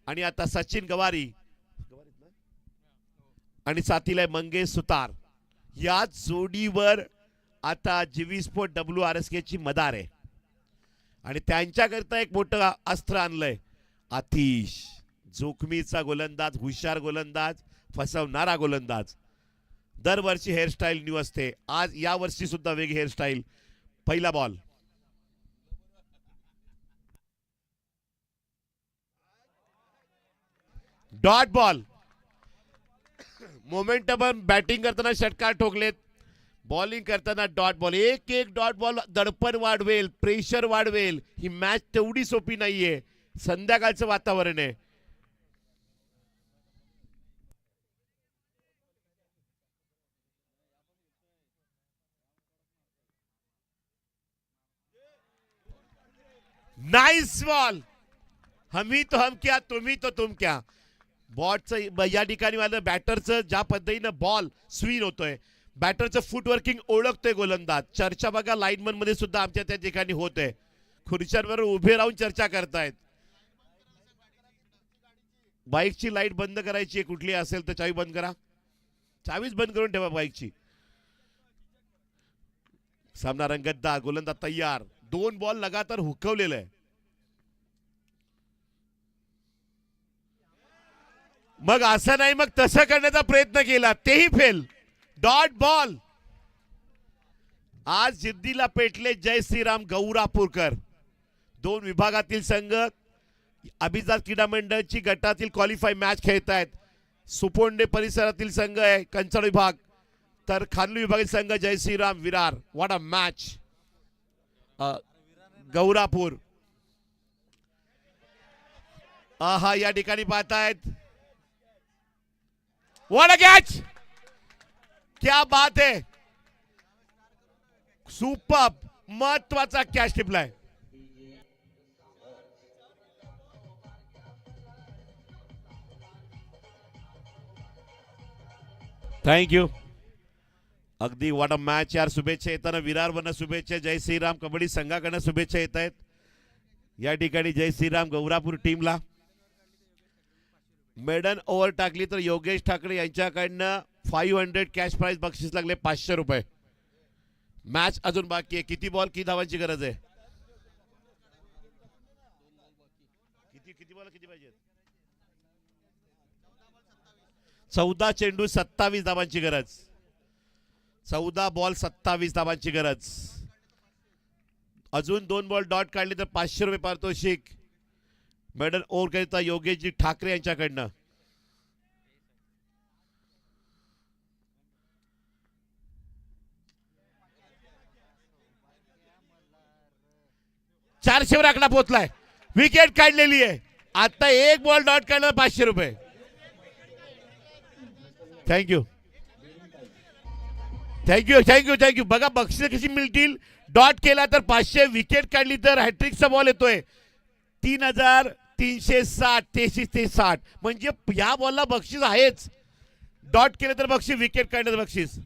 आणि आता सचिन गवारी आणि साथीला मंगेश सुतार या जोडीवर आता जीवी स्पोर्ट WRSK ची मदार आहे आणि त्यांच्याकरता एक मोठं अस्त्र आणलंय आतिश. जोखमीचा गोलंदाज, हुशार गोलंदाज, फसवणारा गोलंदाज. दरवर्षी हेअरस्टाईल न्यू असते, आज या वर्षी सुद्धा वेगळी हेअरस्टाईल. पहिला ball dot ball. Momentum batting करताना षटकार ठोकलेत, बॉलिंग करताना डॉट बॉल. एक एक डॉट बॉल दडपण वाढवेल, प्रेशर वाढवेल. ही मॅच तेवढी सोपी नाहीये. संध्याकाळचं वातावरण आहे. Nice ball. हमी तो हम क्या, तुम्ही तो तुम क्या. बॉटचं या ठिकाणी माझं बॅटरचं ज्या पद्धतीनं बॉल स्विंग होतोय, बॅटरचं फुटवर्किंग ओळखतोय गोलंदाज. चर्चा बघा लाईनमन मध्ये सुद्धा आमच्या त्या ठिकाणी होत आहे. खुर्च्यांवर उभे राहून चर्चा करतायत. बाईकची लाईट बंद करायची, कुठली असेल तर चावी बंद करा. चावीच बंद करून ठेवा बाईकची. सामना रंगतदार, गोलंदाज तयार. 2 बॉल लगातार हुकवलेलं आहे. मग असं नाही, मग तसं करण्याचा प्रयत्न केला, तेही फेल. Dot ball. आज जिद्दीला पेटले जय श्रीराम गौरापूरकर. 2 विभागातील संघ अभिजात क्रीडा मंडळची गटातील क्वालिफाय मॅच खेळत आहेत. सुपोंडे परिसरातील संघ आहे कंचाळ विभाग, तर खानली विभागातील संघ जय Shriram Virar. What a match. Gaurapur आहा या ठिकाणी पाहतायत. What a catch. क्या बात है. सुपर महत्वाचा कॅच टिपलाय. थँक्यू. अगदी व्हॉट अ मॅच यार. शुभेच्छा येताना विरार वरनं शुभेच्छा, जय श्रीराम कबड्डी संघाकडनं शुभेच्छा येत आहेत. या ठिकाणी जय श्रीराम गौरापूर टीमला. मेडन ओव्हर टाकली तर योगेश ठाकरे यांच्याकडनं 500 कॅश प्राइज बक्षीस लागले 500 रुपये. मॅच अजून बाकी आहे. किती बॉल किती धावांची गरज आहे. किती बॉल किती पाहिजे. 14 चेंडू 27 धावांची गरज. 14 बॉल 27 धावांची गरज. अजून 2 बॉल डॉट काढले तर 500 रुपये पारितोषिक. मेडल ओव्हर करिता योगेशजी ठाकरे यांच्याकडनं. चारशेवर आकडा पोहोचलाय. विकेट काढलेली आहे. आता 1 बॉल डॉट काढला 500 रुपये. Thank you thank you thank you thank you. बघा बक्षीस कशी मिळतील. डॉट केला तर 500, विकेट काढली तर हॅट्रिकचा बॉल येतोय 3360. 33 ते 60 म्हणजे या बॉलला बक्षीस आहेच. डॉट केलं तर बक्षीस, विकेट काढलं तर बक्षीस.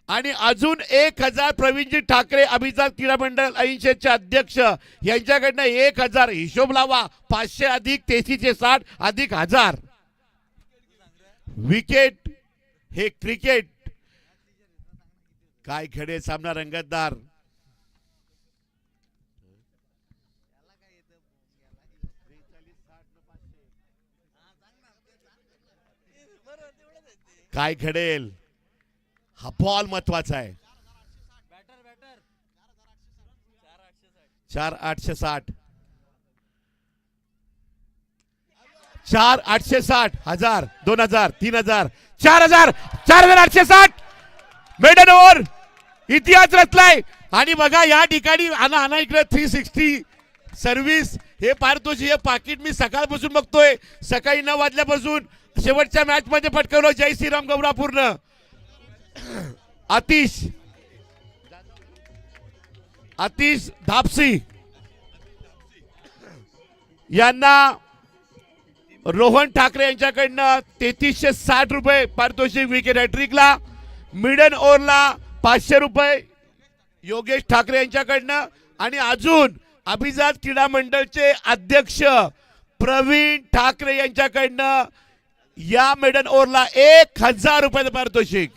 आणि अजून 1000 प्रवीणजी ठाकरे अभिजात क्रीडा मंडळ ऐंशीचे अध्यक्ष यांच्याकडनं 1000. हिशोब लावा. 500 अधिक 3360 अधिक 1000. विकेट हे क्रिकेट. काय खेळे. सामना रंगतदार. काय घडेल. हा बॉल महत्वाचा आहे. 4860 4860 1000 2000 3000 4000 4860. Maiden over. इतिहास रचलाय. आणि बघा या ठिकाणी आणा इकडे 360 सर्व्हिस. हे पारितोषिक हे पाकिट मी सकाळपासून बघतोय. सकाळी 9 वाजल्यापासून शेवटच्या मॅच मध्ये पटकवलं जय श्रीराम गौरापूरनं. आतिश धापसी यांना रोहन ठाकरे यांच्याकडनं 3360 रुपये पारितोषिक. विकेट हॅट्रिकला. मिडन ओव्हरला 500 रुपये योगेश ठाकरे यांच्याकडनं. आणि अजून अभिजात क्रीडा मंडळचे अध्यक्ष प्रवीण ठाकरे यांच्याकडनं या मेडन ओव्हरला 1000 रुपयाचं पारितोषिक.